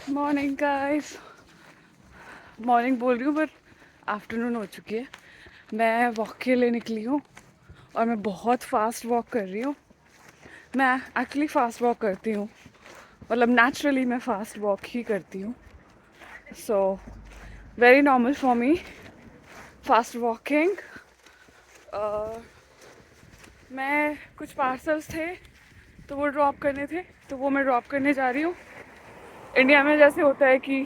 Morning guys. Morning बोल रही हूँ पर आफ्टरनून हो चुकी है। मैं वॉक के लिए निकली हूँ और मैं बहुत फास्ट वॉक कर रही हूँ। मैं एक्चुअली फास्ट वॉक करती हूँ, मतलब नेचुरली मैं फास्ट वॉक ही करती हूँ। So very normal for me fast walking. मैं कुछ पार्सल्स थे तो वो ड्रॉप करने थे, तो वो मैं ड्रॉप करने जा रही हूँ। इंडिया में जैसे होता है कि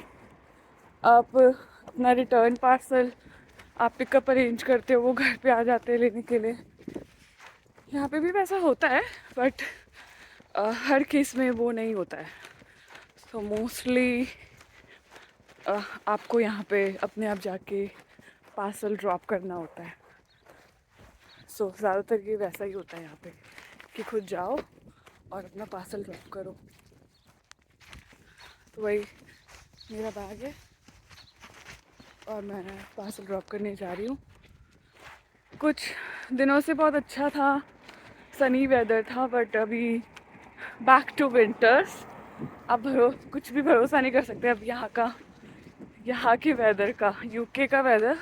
आप अपना रिटर्न पार्सल आप पिकअप अरेंज करते हो, वो घर पे आ जाते हैं लेने के लिए। यहाँ पे भी वैसा होता है बट हर केस में वो नहीं होता है। सो मोस्टली आपको यहाँ पे अपने आप जाके पार्सल ड्रॉप करना होता है। सो ज़्यादातर ये वैसा ही होता है यहाँ पे कि खुद जाओ और अपना पार्सल ड्रॉप करो। तो वही मेरा बैग है और मैं पार्सल ड्रॉप करने जा रही हूँ। कुछ दिनों से बहुत अच्छा था, सनी वेदर था, बट अभी बैक टू विंटर्स। अब कुछ भी भरोसा नहीं कर सकते अब यहाँ के वेदर का, यूके का weather.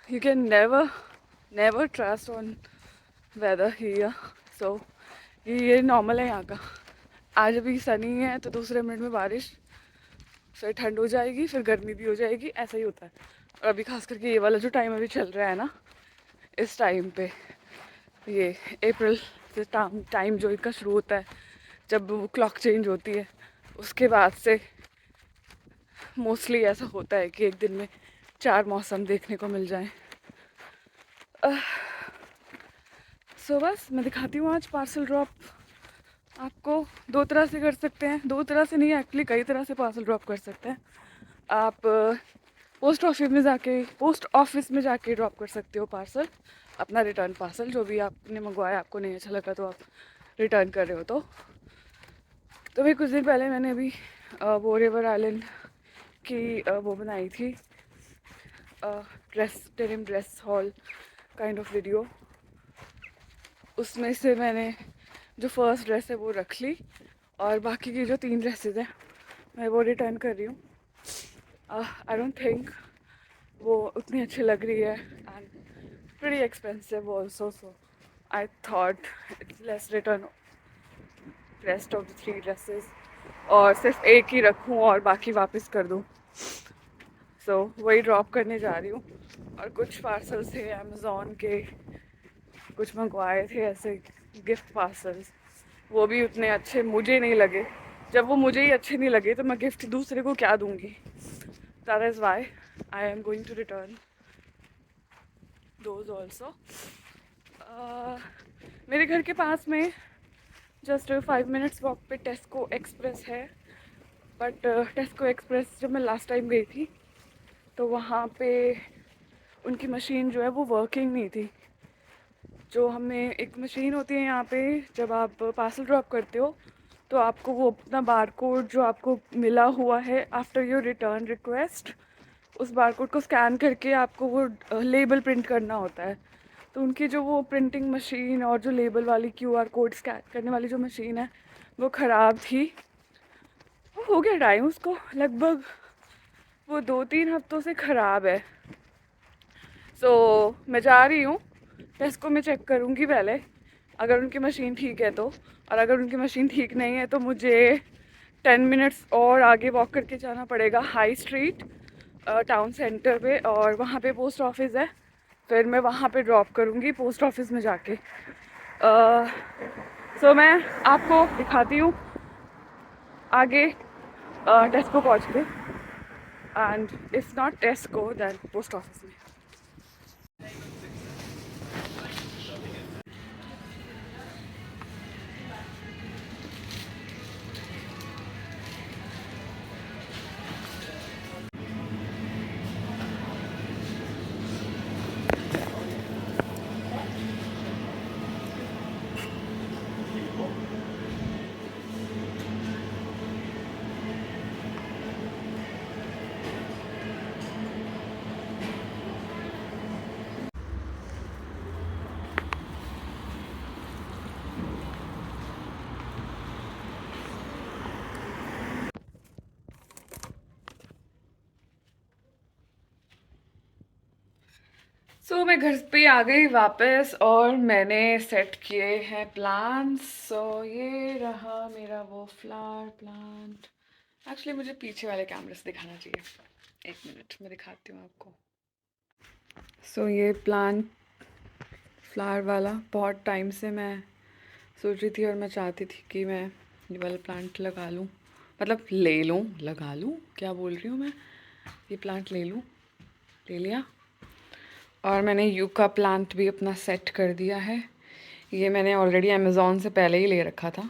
You can never never trust on weather here. So ये नॉर्मल है यहाँ का। आज अभी सनी है तो दूसरे मिनट में बारिश, फिर ठंड हो जाएगी, फिर गर्मी भी हो जाएगी, ऐसा ही होता है। और अभी खास करके ये वाला जो टाइम अभी चल रहा है ना, इस टाइम पे ये अप्रैल से टाइम जो इनका शुरू होता है, जब वो क्लॉक चेंज होती है उसके बाद से मोस्टली ऐसा होता है कि एक दिन में 4 मौसम देखने को मिल जाएं। सो बस मैं दिखाती हूँ आज पार्सल ड्रॉप। आपको दो तरह से कर सकते हैं, दो तरह से नहीं एक्चुअली कई तरह से पार्सल ड्रॉप कर सकते हैं। आप पोस्ट ऑफिस में जाके ड्रॉप कर सकते हो पार्सल, अपना रिटर्न पार्सल। जो भी आपने मंगवाया आपको नहीं अच्छा लगा तो आप रिटर्न कर रहे हो। तो भी कुछ दिन पहले मैंने अभी वो रिवर आइलैंड की वो बनाई थी, denim dress hall kind of video. उसमें से मैंने जो फर्स्ट ड्रेस है वो रख ली और बाकी की जो 3 ड्रेसेस हैं मैं वो रिटर्न कर रही हूँ। आई डोंट थिंक वो उतनी अच्छी लग रही है and pretty expensive also. So I thought it's less return rest of the 3 dresses और सिर्फ एक ही रखूँ और बाकी वापस कर दूँ। सो वही ड्रॉप करने जा रही हूँ। और कुछ पार्सल्स थे अमेज़ॉन के, कुछ मंगवाए थे ऐसे गिफ्ट पार्सल्स, वो भी उतने अच्छे मुझे नहीं लगे। जब वो मुझे ही अच्छे नहीं लगे तो मैं गिफ्ट दूसरे को क्या दूँगी। That is why I am going to return those also. मेरे घर के पास में जस्ट 5 मिनट्स वॉक पे टेस्को एक्सप्रेस है। बट टेस्को एक्सप्रेस जब मैं लास्ट टाइम गई थी तो वहाँ पे उनकी मशीन जो है वो वर्किंग नहीं थी। जो हमें एक मशीन होती है यहाँ पे, जब आप पार्सल ड्रॉप करते हो तो आपको वो अपना बार कोड जो आपको मिला हुआ है आफ्टर योर रिटर्न रिक्वेस्ट, उस बार कोड को स्कैन करके आपको वो लेबल प्रिंट करना होता है। तो उनकी जो वो प्रिंटिंग मशीन और जो लेबल वाली क्यूआर कोड स्कैन करने वाली जो मशीन है वो ख़राब थी। वो हो गया टाइम उसको, लगभग वो 2-3 हफ्तों से ख़राब है। सो मैं जा रही हूँ टेस्को में, चेक करूँगी पहले अगर उनकी मशीन ठीक है तो। और अगर उनकी मशीन ठीक नहीं है तो मुझे 10 मिनट्स और आगे वॉक करके जाना पड़ेगा हाई स्ट्रीट टाउन सेंटर पे, और वहाँ पे पोस्ट ऑफिस है। फिर मैं वहाँ पे ड्रॉप करूँगी पोस्ट ऑफिस में जाके। सो मैं आपको दिखाती हूँ आगे टेस्को पहुँच के, and if not Tesco then post office में। सो मैं घर पे आ गई वापस और मैंने सेट किए हैं प्लांट्स। सो ये रहा मेरा वो फ्लावर प्लांट। एक्चुअली मुझे पीछे वाले कैमरे से दिखाना चाहिए, एक मिनट मैं दिखाती हूँ आपको। सो ये प्लांट फ्लावर वाला बहुत टाइम से मैं सोच रही थी और मैं चाहती थी कि मैं ये वाला प्लांट लगा लूँ, मतलब ले लूँ, लगा लूँ, क्या बोल रही हूँ मैं, ये प्लांट ले लूँ, ले लिया। और मैंने यूका प्लांट भी अपना सेट कर दिया है। ये मैंने ऑलरेडी अमेज़ॉन से पहले ही ले रखा था।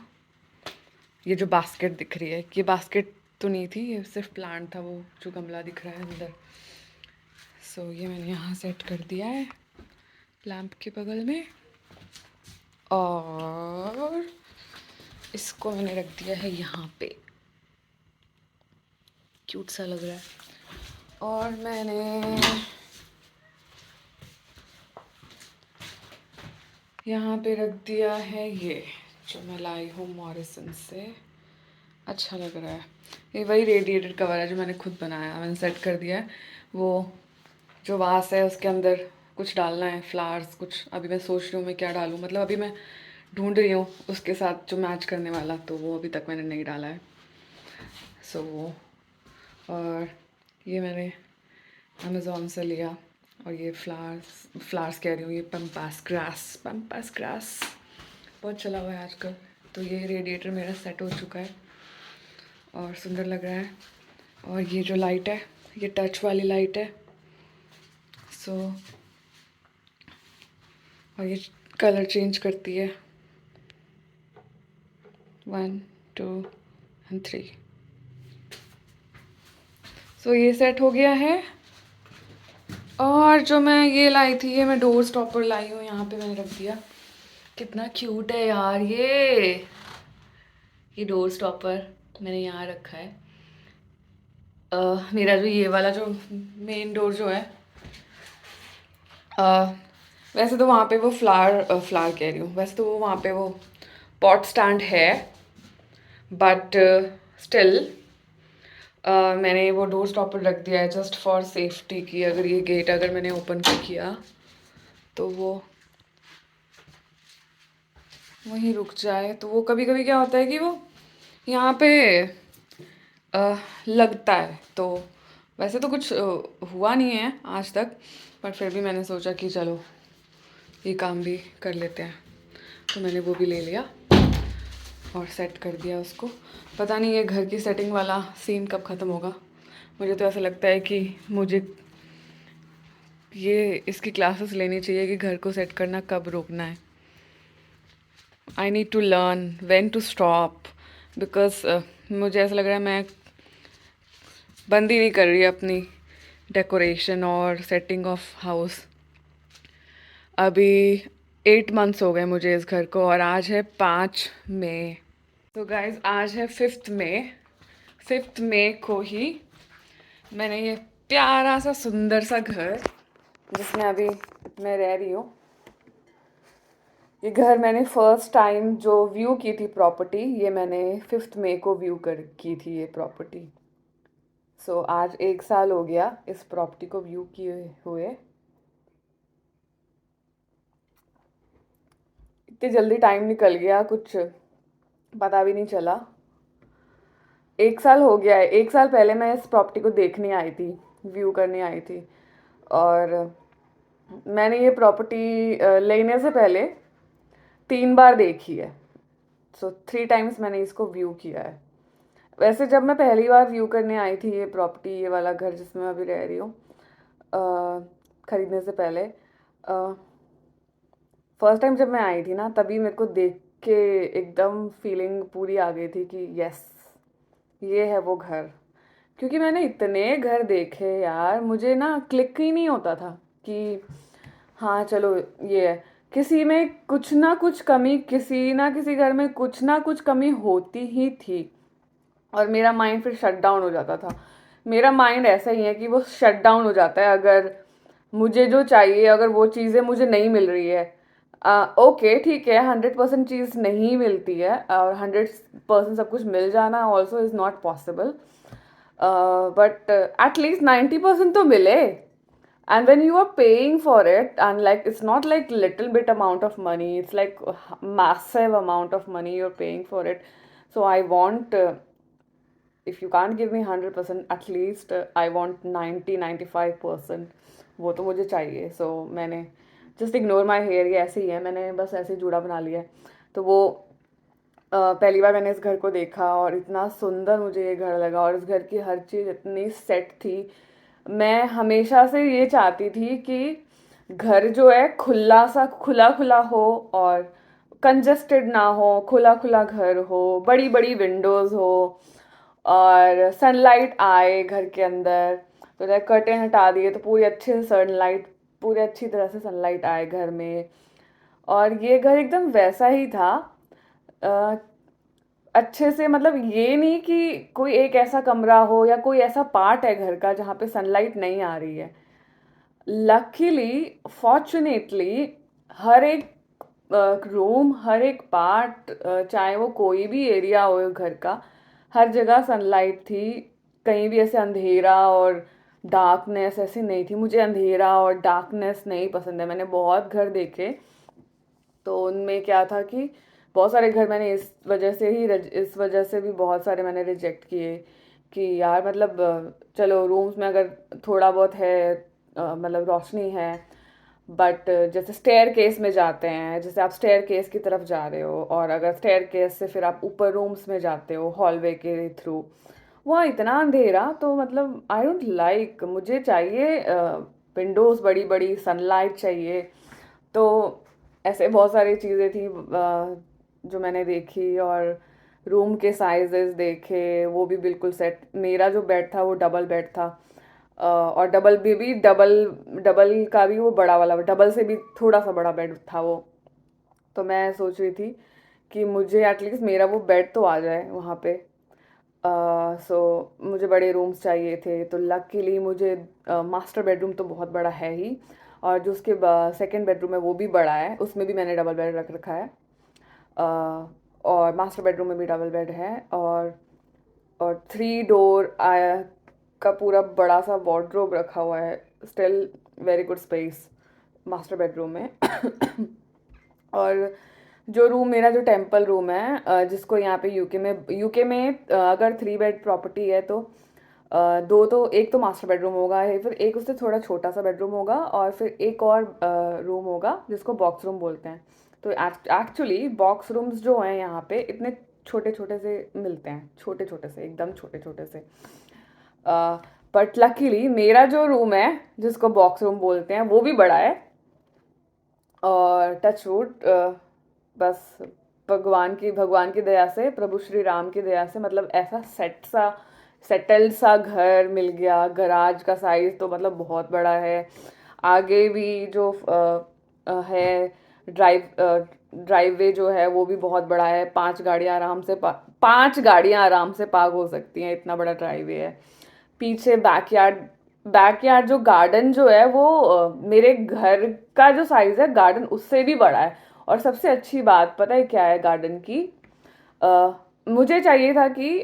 ये जो बास्केट दिख रही है, ये बास्केट तो नहीं थी, ये सिर्फ प्लांट था, वो जो गमला दिख रहा है अंदर। सो ये मैंने यहाँ सेट कर दिया है लैंप के बगल में, और इसको मैंने रख दिया है यहाँ पे, क्यूट सा लग रहा है। और मैंने यहाँ पे रख दिया है ये जो मैं लाई हूँ मॉरिसन से, अच्छा लग रहा है। ये वही रेडिएटर कवर है जो मैंने खुद बनाया, मैंने सेट कर दिया है। वो जो वास है उसके अंदर कुछ डालना है, फ्लावर्स कुछ। अभी मैं सोच रही हूँ मैं क्या डालूँ, मतलब अभी मैं ढूंढ रही हूँ उसके साथ जो मैच करने वाला, तो वो अभी तक मैंने नहीं डाला है। सो और ये मैंने अमेज़ॉन से लिया। और ये फ्लावर्स कह रही हूँ, ये पम्पास ग्रास बहुत चला हुआ है आजकल। तो ये रेडिएटर मेरा सेट हो चुका है और सुंदर लग रहा है। और ये जो लाइट है, ये टच वाली लाइट है। सो और ये कलर चेंज करती है, 1 2 और 3। सो ये सेट हो गया है। और जो मैं ये लाई थी, ये मैं डोर स्टॉपर लाई हूँ, यहाँ पे मैंने रख दिया। कितना क्यूट है यार ये डोर स्टॉपर मैंने यहाँ रखा है। मेरा जो ये वाला जो मेन डोर जो है, वैसे तो वहाँ पे वो फ्लावर कह रही हूँ, वैसे तो वो वहाँ पे वो पॉट स्टैंड है, बट स्टिल मैंने वो डोर स्टॉपर रख दिया है जस्ट फॉर सेफ्टी की। अगर ये गेट अगर मैंने ओपन किया तो वो वहीं रुक जाए, तो वो कभी कभी क्या होता है कि वो यहाँ पे लगता है। तो वैसे तो कुछ हुआ नहीं है आज तक, पर फिर भी मैंने सोचा कि चलो ये काम भी कर लेते हैं, तो मैंने वो भी ले लिया और सेट कर दिया उसको। पता नहीं ये घर की सेटिंग वाला सीन कब ख़त्म होगा। मुझे तो ऐसा लगता है कि मुझे ये इसकी क्लासेस लेनी चाहिए कि घर को सेट करना कब रोकना है। I need to learn when to stop, because मुझे ऐसा लग रहा है मैं बंद ही नहीं कर रही अपनी डेकोरेशन और सेटिंग ऑफ हाउस। अभी 8 मंथ्स हो गए मुझे इस घर को, और आज है 5 मई। तो गाइज आज है 5th मई। 5th मई को ही मैंने ये प्यारा सा सुंदर सा घर जिसमें अभी मैं रह रही हूँ, ये घर मैंने फर्स्ट टाइम जो व्यू की थी प्रॉपर्टी, ये मैंने 5th मई को व्यू कर की थी ये प्रॉपर्टी। सो आज 1 साल हो गया इस प्रॉपर्टी को व्यू किए हुए। इतनी जल्दी टाइम निकल गया, कुछ पता भी नहीं चला। 1 साल हो गया है। 1 साल पहले मैं इस प्रॉपर्टी को देखने आई थी, व्यू करने आई थी। और मैंने ये प्रॉपर्टी लेने से पहले 3 बार देखी है। सो 3 टाइम्स मैंने इसको व्यू किया है। वैसे जब मैं पहली बार व्यू करने आई थी ये प्रॉपर्टी, ये वाला घर जिसमें मैं अभी रह रही हूँ, ख़रीदने से पहले फर्स्ट टाइम जब मैं आई थी ना, तभी मेरे को देख के एकदम फीलिंग पूरी आ गई थी कि यस ये है वो घर। क्योंकि मैंने इतने घर देखे यार, मुझे ना क्लिक ही नहीं होता था कि हाँ चलो ये है। किसी में कुछ ना कुछ कमी, किसी ना किसी घर में कुछ ना कुछ कमी होती ही थी, और मेरा माइंड फिर शट डाउन हो जाता था। मेरा माइंड ऐसा ही है कि वो शट डाउन हो जाता है अगर मुझे जो चाहिए, अगर वो चीज़ें मुझे नहीं मिल रही है। ओके ठीक है, 100% चीज़ नहीं मिलती है, और 100% सब कुछ मिल जाना also is not possible, but at least 90% तो मिले। And when you are paying for it, and like it's not like little bit amount of money, it's like massive amount of money you're paying for it. So I want, if you can't give me 100%, at least I want 90-95%, वो तो मुझे चाहिए. So मैंने just ignore my hair, ये ऐसे ही है, मैंने बस ऐसे ही जूड़ा बना लिया है. तो वो पहली बार मैंने इस घर को देखा और इतना सुंदर मुझे ये घर लगा, और इस घर की हर चीज़ इतनी सेट थी. मैं हमेशा से ये चाहती थी कि घर जो है खुला सा खुला खुला हो, और कंजस्टेड ना हो, खुला खुला घर हो, बड़ी बड़ी विंडोज़ हो, और सनलाइट आए घर के अंदर. तो लाइक कर्टेन हटा दिए तो पूरी अच्छे से सनलाइट, पूरी अच्छी तरह से सनलाइट आए घर में. और ये घर एकदम वैसा ही था. अ, अच्छे से, मतलब ये नहीं कि कोई एक ऐसा कमरा हो या कोई ऐसा पार्ट है घर का जहाँ पे सनलाइट नहीं आ रही है. लकीली, फॉर्चुनेटली, हर एक रूम, हर एक पार्ट, चाहे वो कोई भी एरिया हो घर का, हर जगह सनलाइट थी. कहीं भी ऐसे अंधेरा और डार्कनेस ऐसी नहीं थी. मुझे अंधेरा और डार्कनेस नहीं पसंद है. मैंने बहुत घर देखे, तो उनमें क्या था कि बहुत सारे घर मैंने इस वजह से ही, इस वजह से भी बहुत सारे मैंने रिजेक्ट किए कि यार मतलब चलो रूम्स में अगर थोड़ा बहुत है, मतलब रोशनी है, बट जैसे स्टेयर केस में जाते हैं, जैसे आप स्टेयर केस की तरफ जा रहे हो, और अगर स्टेयर केस से फिर आप ऊपर रूम्स में जाते हो हॉलवे के थ्रू, वहाँ इतना अंधेरा, तो मतलब आई डोंट लाइक. मुझे चाहिए विंडोज़ बड़ी बड़ी, सनलाइट चाहिए. तो ऐसे बहुत सारी चीज़ें थी जो मैंने देखी, और रूम के साइजेस देखे, वो भी बिल्कुल सेट. मेरा जो बेड था वो डबल बेड था, और डबल भी डबल, डबल का भी वो बड़ा वाला, डबल से भी थोड़ा सा बड़ा बेड था वो. तो मैं सोच रही थी कि मुझे एटलीस्ट मेरा वो बेड तो आ जाए वहाँ पे. सो मुझे बड़े रूम्स चाहिए थे. तो लकीली मुझे मास्टर बेडरूम तो बहुत बड़ा है ही, और जो उसके सेकंड बेडरूम है वो भी बड़ा है, उसमें भी मैंने डबल बेड रख रखा है. और मास्टर बेडरूम में भी डबल बेड है, और 3 डोर का पूरा बड़ा सा वार्डरोब रखा हुआ है. Still very good space master bedroom में. और जो रूम, मेरा जो टेम्पल रूम है, जिसको यहाँ पे यूके में अगर 3 बेड प्रॉपर्टी है तो दो तो, एक तो मास्टर बेडरूम होगा है, फिर एक उससे थोड़ा छोटा सा बेडरूम होगा, और फिर एक और रूम होगा जिसको बॉक्स रूम बोलते हैं. तो एक्चुअली बॉक्स रूम्स जो हैं यहाँ पे इतने छोटे छोटे से मिलते हैं, छोटे छोटे से, एकदम छोटे छोटे से. बट लकीली मेरा जो रूम है जिसको बॉक्स रूम बोलते हैं वो भी बड़ा है. और टच वुड, बस भगवान की दया से, प्रभु श्री राम की दया से, मतलब ऐसा सेटल्ड सा घर मिल गया. गराज का साइज तो मतलब बहुत बड़ा है. आगे भी जो है ड्राइववे जो है वो भी बहुत बड़ा है. 5 गाड़ियाँ आराम से पार्क हो सकती हैं, इतना बड़ा ड्राइववे है. पीछे बैकयार्ड जो गार्डन जो है वो मेरे घर का जो साइज है गार्डन उससे भी बड़ा है. और सबसे अच्छी बात पता है क्या है गार्डन की? अ, मुझे चाहिए था कि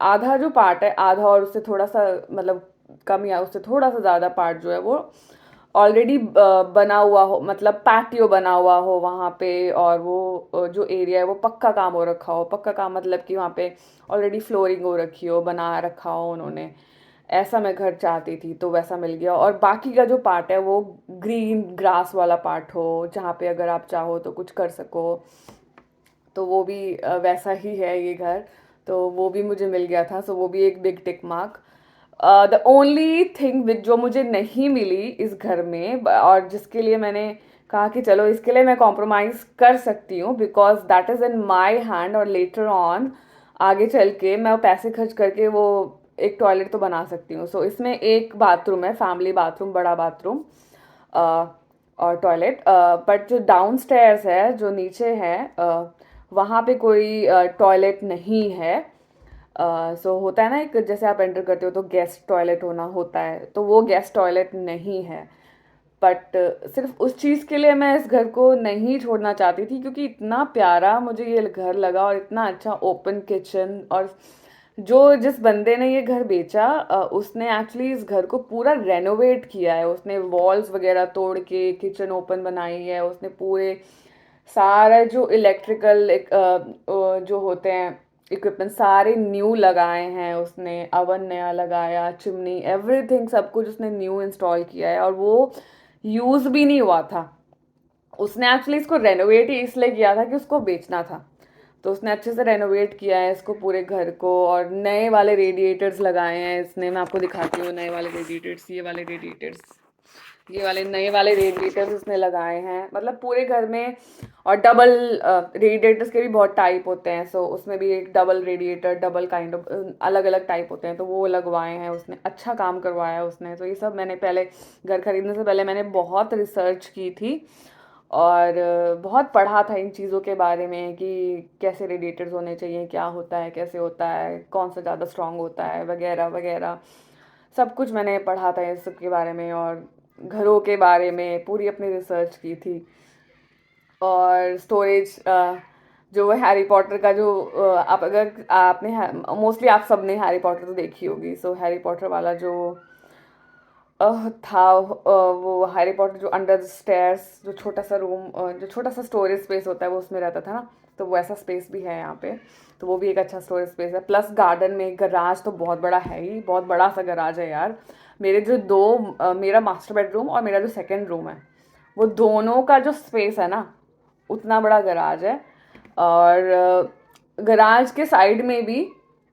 आधा जो पार्ट है, आधा और उससे थोड़ा सा, मतलब कम या उससे थोड़ा सा ज़्यादा पार्ट जो है वो ऑलरेडी बना हुआ हो, मतलब पैटियो बना हुआ हो वहाँ पे. और वो जो एरिया है वो पक्का काम हो रखा हो. पक्का काम मतलब कि वहाँ पे ऑलरेडी फ्लोरिंग हो रखी हो, बना रखा हो उन्होंने. ऐसा मैं घर चाहती थी, तो वैसा मिल गया. और बाकी का जो पार्ट है वो ग्रीन ग्रास वाला पार्ट हो, जहाँ पे अगर आप चाहो तो कुछ कर सको. तो वो भी वैसा ही है ये घर. तो वो भी मुझे मिल गया था, सो वो भी एक big tick mark. The only thing which जो मुझे नहीं मिली इस घर में, और जिसके लिए मैंने कहा कि चलो इसके लिए मैं कॉम्प्रोमाइज़ कर सकती हूँ, because that is in my hand, और लेटर ऑन आगे चल के मैं वो पैसे खर्च करके वो एक टॉयलेट तो बना सकती हूँ. सो इसमें एक बाथरूम है, फैमिली बाथरूम, बड़ा बाथरूम और टॉयलेट. बट जो डाउन स्टेयर्स है, जो नीचे है, वहाँ पे कोई टॉयलेट नहीं है. सो होता है ना, एक जैसे आप एंटर करते हो तो गेस्ट टॉयलेट होना होता है, तो वो गेस्ट टॉयलेट नहीं है. बट सिर्फ उस चीज़ के लिए मैं इस घर को नहीं छोड़ना चाहती थी, क्योंकि इतना प्यारा मुझे ये घर लगा, और इतना अच्छा ओपन किचन, और जिस बंदे ने ये घर बेचा उसने एक्चुअली इस घर को पूरा रेनोवेट किया है। उसने वॉल्स वगैरह तोड़ के किचन ओपन बनाई है। उसने पूरे सारा जो इलेक्ट्रिकल जो होते हैं इक्विपमेंट सारे न्यू लगाए हैं। उसने अवन नया लगाया, चिमनी, एवरीथिंग सब कुछ उसने न्यू इंस्टॉल किया है, और वो यूज़ भी नहीं हुआ था। उसने एक्चुअली इसको रेनोवेट ही इसलिए किया था कि उसको बेचना था। तो उसने अच्छे से रेनोवेट किया है इसको पूरे घर को, और नए वाले रेडिएटर्स लगाए हैं इसने। मैं आपको दिखाती हूँ नए वाले रेडिएटर्स। ये वाले नए वाले रेडिएटर्स उसने लगाए हैं, मतलब पूरे घर में। और डबल रेडिएटर्स के भी बहुत टाइप होते हैं, सो उसमें भी एक double radiator, double kind of अलग अलग टाइप होते हैं, तो वो लगवाए हैं उसने। अच्छा काम करवाया उसने। तो ये सब मैंने पहले, घर खरीदने से पहले मैंने बहुत रिसर्च की थी, और बहुत पढ़ा था इन चीज़ों के बारे में कि कैसे रेडिएटर्स होने चाहिए, क्या होता है, कैसे होता है, कौन सा ज़्यादा स्ट्रांग होता है, वगैरह वगैरह। सब कुछ मैंने पढ़ा था इस सब के बारे में, और घरों के बारे में पूरी अपनी रिसर्च की थी। और स्टोरेज, जो हैरी पॉटर का जो आप अगर आपने मोस्टली आप सब ने हैरी पॉटर तो देखी होगी। सो हैरी पॉटर वाला जो था, वो हैरी पॉटर जो अंडर द स्टेयर्स, जो छोटा सा रूम, जो छोटा सा स्टोरेज स्पेस होता है वो उसमें रहता था ना, तो वो ऐसा स्पेस भी है यहाँ पे। तो वो भी एक अच्छा स्टोरेज स्पेस है। प्लस गार्डन में गराज तो बहुत बड़ा है ही, बहुत बड़ा सा गराज है यार। मेरे जो मेरा मास्टर बेडरूम और मेरा जो सेकेंड रूम है, वो दोनों का जो स्पेस है ना, उतना बड़ा गराज है। और गराज के साइड में भी,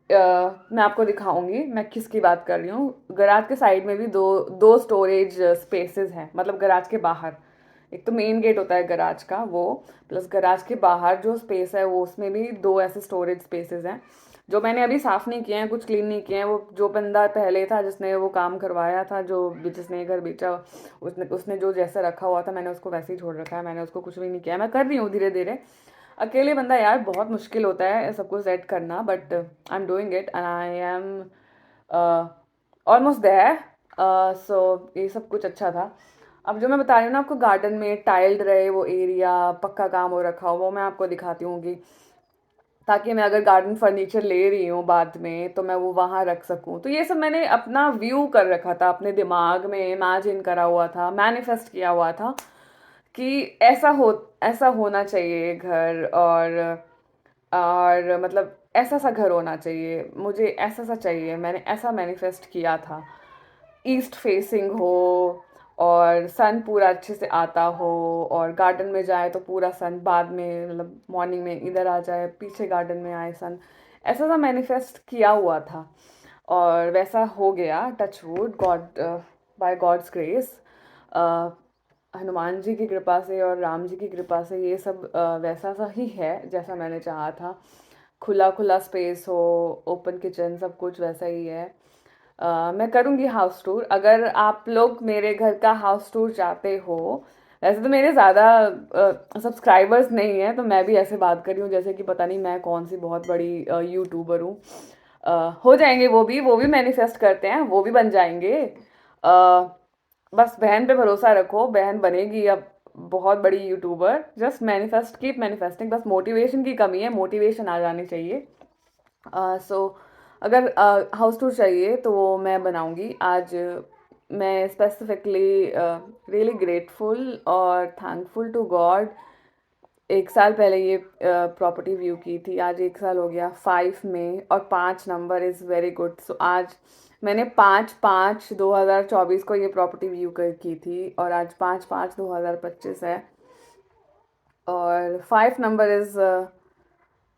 मैं आपको दिखाऊंगी मैं किसकी बात कर रही हूँ। गराज के साइड में भी दो दो स्टोरेज स्पेसेस हैं, मतलब गराज के बाहर। एक तो मेन गेट होता है गराज का वो, प्लस गराज के बाहर जो स्पेस है वो, उसमें भी दो ऐसे स्टोरेज स्पेसेस हैं, जो मैंने अभी साफ़ नहीं किए हैं, कुछ क्लीन नहीं किए हैं। वो जो बंदा पहले था जिसने वो काम करवाया था, जिसने ये घर बेचा, उसने उसने जो जैसा रखा हुआ था मैंने उसको वैसे ही छोड़ रखा है। मैंने उसको कुछ भी नहीं किया। मैं कर रही हूँ धीरे धीरे। अकेले बंदा यार बहुत मुश्किल होता है सब कुछ सेट करना, but I am doing it and I am almost there. So ये सब कुछ अच्छा था। अब जो मैं बता रही हूँ ना आपको, गार्डन में टाइल्ड रहे वो एरिया, पक्का काम हो रखा हो, वो मैं आपको दिखाती हूँ कि ताकि मैं अगर गार्डन फर्नीचर ले रही हूँ बाद में तो मैं वो वहाँ रख सकूँ। तो ये सब मैंने अपना व्यू कर रखा था, अपने दिमाग में इमेजिन करा हुआ था, मैनिफेस्ट किया हुआ था कि ऐसा होना चाहिए घर। और मतलब ऐसा सा घर होना चाहिए मुझे, ऐसा सा चाहिए। मैंने ऐसा मैनिफेस्ट किया था, ईस्ट फेसिंग हो, और सन पूरा अच्छे से आता हो, और गार्डन में जाए तो पूरा सन बाद में, मतलब मॉर्निंग में इधर आ जाए, पीछे गार्डन में आए सन। ऐसा सा मैनिफेस्ट किया हुआ था, और वैसा हो गया। Touch wood, God, by God's grace, Hanuman ji की कृपा से और राम जी की कृपा से ये सब वैसा सा ही है जैसा मैंने चाहा था। खुला खुला स्पेस हो, ओपन किचन, सब कुछ वैसा ही है। मैं करूँगी हाउस टूर, अगर आप लोग मेरे घर का हाउस टूर चाहते हो। वैसे तो मेरे ज़्यादा सब्सक्राइबर्स नहीं हैं, तो मैं भी ऐसे बात कर रही हूँ जैसे कि पता नहीं मैं कौन सी बहुत बड़ी यूट्यूबर हूँ। हो जाएंगे वो भी मैनिफेस्ट करते हैं, वो भी बन जाएंगे। बस बहन पे भरोसा रखो, बहन बनेगी अब बहुत बड़ी YouTuber. Just manifest, keep manifesting. बस मोटिवेशन की कमी है, मोटिवेशन आ जानी चाहिए। सो अगर हाउस टूर चाहिए तो वो मैं बनाऊंगी आज। मैं स्पेसिफिकली रियली ग्रेटफुल और थैंकफुल टू गॉड, 1 साल पहले ये प्रॉपर्टी व्यू की थी। आज 1 साल हो गया, 5 में, और 5 नंबर इज़ वेरी गुड। सो आज मैंने 5/5/2024 को ये प्रॉपर्टी व्यू की थी, और आज 5/5/2025 है। और 5 number is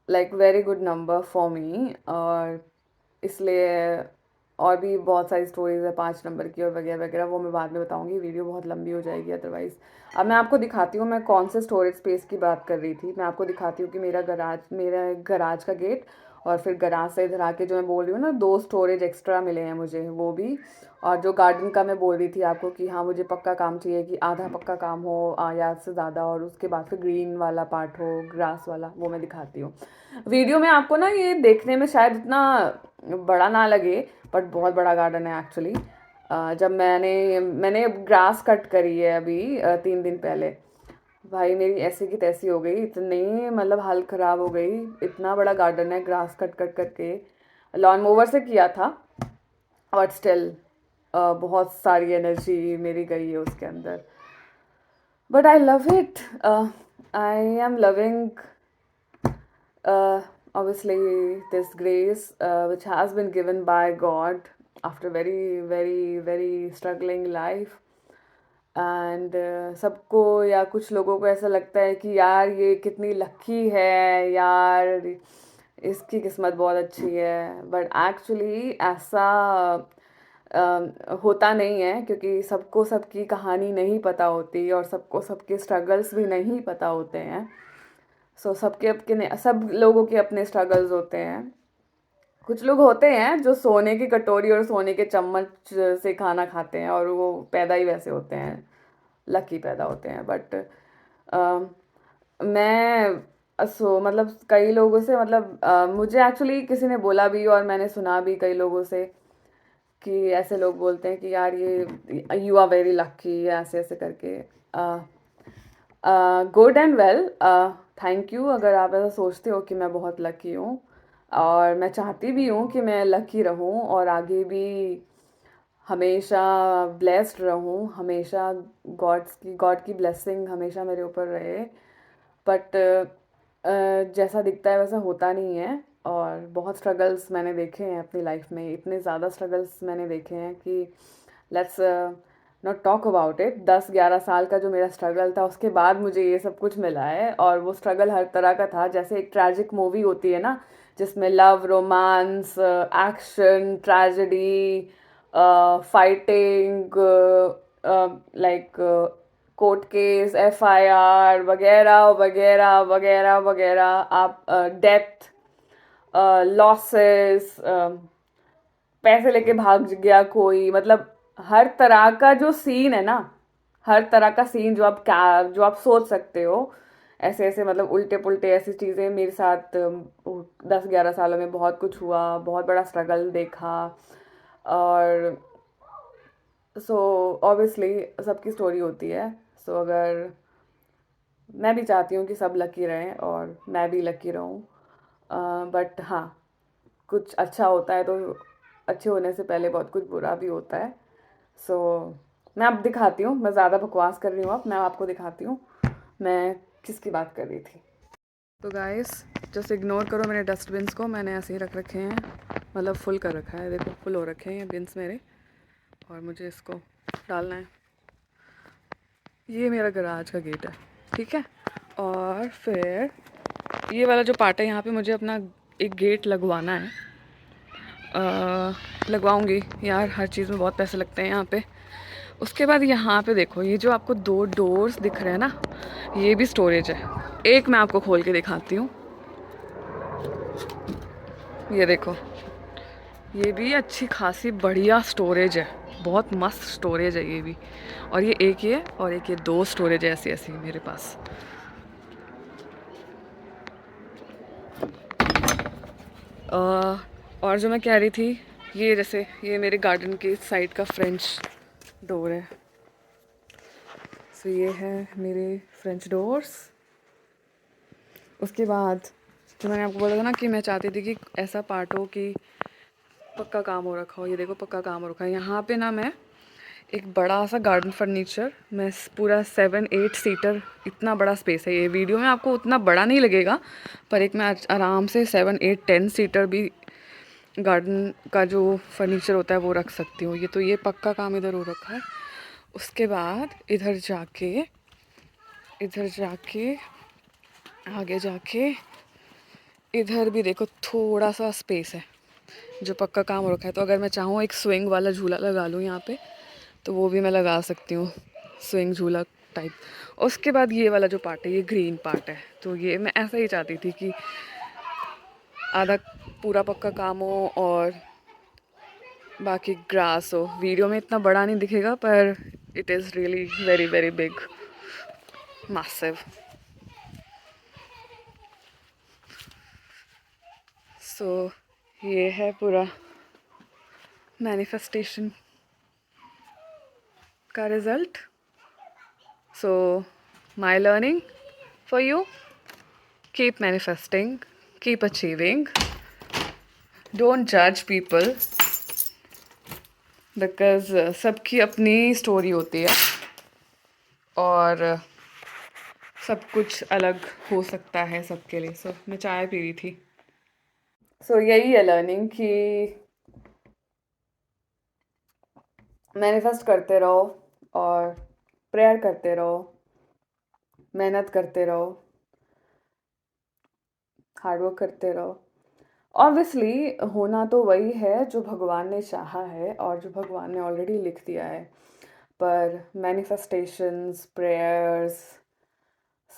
like very good number for me. और इसलिए और भी बहुत सारी स्टोरीज है 5 नंबर की और वगैरह वगैरह, वो मैं बाद में बताऊंगी। वीडियो बहुत लंबी हो जाएगी अदरवाइज। अब मैं आपको दिखाती हूँ मैं कौन से स्टोरेज स्पेस की बात कर रही थी। मैं आपको दिखाती हूँ कि मेरा गराज का गेट, और फिर गराज से इधर आके जो मैं बोल रही हूँ ना, 2 स्टोरेज एक्स्ट्रा मिले हैं मुझे, वो भी। और जो गार्डन का मैं बोल रही थी आपको कि हाँ मुझे पक्का काम चाहिए, कि आधा पक्का काम हो या से ज़्यादा, और उसके बाद फिर ग्रीन वाला पार्ट हो, ग्रास वाला, वो मैं दिखाती हूँ। वीडियो में आपको ना ये देखने में शायद इतना बड़ा ना लगे, बट बहुत बड़ा गार्डन है एक्चुअली। जब मैंने ग्रास कट करी है अभी 3 दिन पहले, भाई मेरी ऐसी की तैसी हो गई, इतनी मतलब हालत ख़राब हो गई। इतना बड़ा गार्डन है, ग्रास कट कट करके लॉन मोवर से किया था, बट स्टिल बहुत सारी एनर्जी मेरी गई है उसके अंदर. But I love it. I am loving uh, obviously this grace which has been given by God after very struggling life. And सबको या कुछ लोगों को ऐसा लगता है कि यार ये कितनी लकी है यार, इसकी किस्मत बहुत अच्छी है. बट एक्चुअली ऐसा होता नहीं है, क्योंकि सबको सबकी कहानी नहीं पता होती और सबको सबके स्ट्रगल्स भी नहीं पता होते हैं. सो सबके अपने, सब लोगों के अपने स्ट्रगल्स होते हैं. कुछ लोग होते हैं जो सोने की कटोरी और सोने के चम्मच से खाना खाते हैं और वो पैदा ही वैसे होते हैं, लकी पैदा होते हैं. बट मैं मतलब कई लोगों से, मतलब मुझे एक्चुअली किसी ने बोला भी और मैंने सुना भी कई लोगों से कि ऐसे लोग बोलते हैं कि यार ये यू आर वेरी लकी, ऐसे ऐसे करके. Good and well, thank you अगर आप ऐसा सोचते हो कि मैं बहुत लकी हूँ. और मैं चाहती भी हूँ कि मैं लकी रहूँ और आगे भी हमेशा ब्लेस्ड रहूँ, हमेशा गॉड की ब्लेसिंग हमेशा मेरे ऊपर रहे. बट जैसा दिखता है वैसा होता नहीं है. और बहुत स्ट्रगल्स मैंने देखे हैं अपनी लाइफ में, इतने ज़्यादा स्ट्रगल्स मैंने देखे हैं कि let's not talk about it. 10-11 साल का जो मेरा स्ट्रगल था, उसके बाद मुझे ये सब कुछ मिला है. और वो स्ट्रगल हर तरह का था, जैसे एक ट्रैजिक मूवी होती है ना, जिसमें love, romance, action, tragedy, fighting, like court case, FIR वगैरह वगैरह वगैरह वगैरह, आप डेथ, लॉसेस, पैसे लेके भाग गया कोई, मतलब हर तरह का जो सीन है ना, हर तरह का सीन जो आप सोच सकते हो, ऐसे ऐसे मतलब उल्टे पुल्टे ऐसी चीज़ें मेरे साथ 10-11 सालों में बहुत कुछ हुआ, बहुत बड़ा स्ट्रगल देखा. और सो ऑब्वियसली सबकी स्टोरी होती है. सो अगर मैं भी चाहती हूँ कि सब लकी रहें और मैं भी लकी रहूँ. बट हाँ, कुछ अच्छा होता है तो अच्छे होने से पहले बहुत कुछ बुरा भी होता है. सो मैं अब दिखाती हूँ, मैं ज़्यादा बकवास कर रही हूँ, अब मैं आपको दिखाती हूँ मैं किसकी बात कर रही थी. तो गाइस जस्ट इग्नोर करो मेरे डस्टबिन्स को, मैंने ऐसे ही रख रखे हैं, मतलब फुल कर रखा है, देखो फुल हो रखे हैं ये बिन्स मेरे, और मुझे इसको डालना है. ये मेरा गराज का गेट है, ठीक है. और फिर ये वाला जो पार्ट है, यहाँ पे मुझे अपना एक गेट लगवाना है. लगवाऊंगी यार, हर चीज़ में बहुत पैसे लगते हैं यहाँ पे. उसके बाद यहाँ पे देखो, ये जो आपको 2 डोर्स दिख रहे हैं ना, ये भी स्टोरेज है. एक मैं आपको खोल के दिखाती हूँ, ये देखो, ये भी अच्छी खासी बढ़िया स्टोरेज है, बहुत मस्त स्टोरेज है ये भी. और ये एक ही है और एक ये 2 स्टोरेज है ऐसी ऐसी मेरे पास. और जो मैं कह रही थी, ये जैसे ये मेरे गार्डन के साइड का फ्रेंच डोर है. सो ये है मेरे फ्रेंच डोर्स. उसके बाद जो मैंने आपको बोला था ना कि मैं चाहती थी कि ऐसा पार्ट हो कि पक्का काम हो रखा हो, ये देखो पक्का काम हो रखा है. यहाँ पे ना मैं एक बड़ा सा गार्डन फर्नीचर, मैं पूरा 7-8 सीटर, इतना बड़ा स्पेस है. ये वीडियो में आपको उतना बड़ा नहीं लगेगा, पर एक मैं आराम से 7-8-10 सीटर भी गार्डन का जो फर्नीचर होता है वो रख सकती हूँ. ये तो ये पक्का काम इधर हो रखा है. उसके बाद इधर जाके आगे जाके इधर भी देखो थोड़ा सा स्पेस है जो पक्का काम हो रखा है. तो अगर मैं चाहूँ एक स्विंग वाला झूला लगा लूँ यहाँ पे, तो वो भी मैं लगा सकती हूँ, स्विंग झूला टाइप. उसके बाद ये वाला जो पार्ट है, ये ग्रीन पार्ट है, तो ये मैं ऐसा ही चाहती थी कि आधा पूरा पक्का काम हो और बाकी ग्रास हो. वीडियो में इतना बड़ा नहीं दिखेगा, पर it is really very very big, massive. So ये है पूरा मैनिफेस्टेशन का result. So my learning for you, keep manifesting, keep achieving, don't जज पीपल बिकॉज सबकी अपनी स्टोरी होती है और सब कुछ अलग हो सकता है सबके लिए। सो मैं चाय पी रही थी। सो यही है लर्निंग कि मैनिफेस्ट करते रहो और प्रेयर करते रहो, मेहनत करते रहो, हार्डवर्क करते रहो। ऑब्वियसली होना तो वही है जो भगवान ने चाहा है और जो भगवान ने ऑलरेडी लिख दिया है। पर मैनिफेस्टेशंस, प्रेयर्स,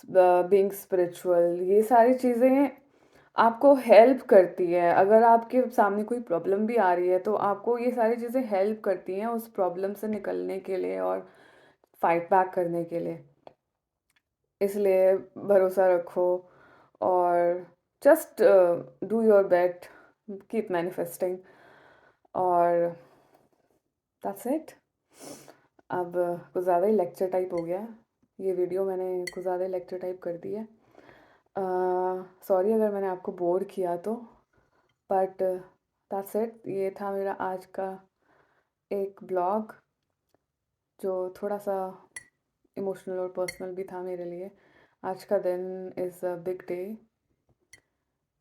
बीइंग स्पिरिचुअल, ये सारी चीज़ें आपको हेल्प करती है। अगर आपके सामने कोई प्रॉब्लम भी आ रही है तो आपको ये सारी चीज़ें हेल्प करती हैं उस प्रॉब्लम से निकलने के लिए और फाइट बैक करने के लिए। इसलिए भरोसा रखो और just do your best, keep manifesting और दैट्स इट। अब कुछ ज़्यादा ही लेक्चर टाइप हो गया ये वीडियो, मैंने कुछ ज़्यादा ही लेक्चर टाइप कर दी है। सॉरी अगर मैंने आपको बोर किया तो, बट दैट्स इट। ये था मेरा आज का एक ब्लॉग जो थोड़ा सा इमोशनल और पर्सनल भी था मेरे लिए। आज का दिन इज़ अ बिग डे।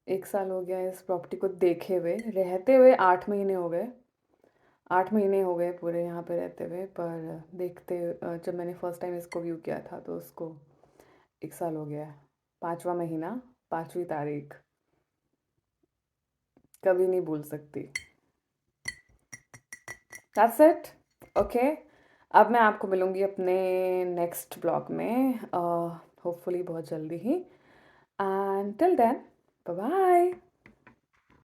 1 साल हो गया इस प्रॉपर्टी को देखे हुए, रहते हुए 8 महीने हो गए। 8 महीने हो गए पूरे यहाँ पे रहते हुए, पर देखते जब मैंने फर्स्ट टाइम इसको व्यू किया था तो उसको 1 साल हो गया है। 5वां महीना, 5वीं तारीख, कभी नहीं भूल सकती। That's it. ओके, अब मैं आपको मिलूँगी अपने नेक्स्ट ब्लॉग में होपफुली बहुत जल्दी ही। And till then, bye bye.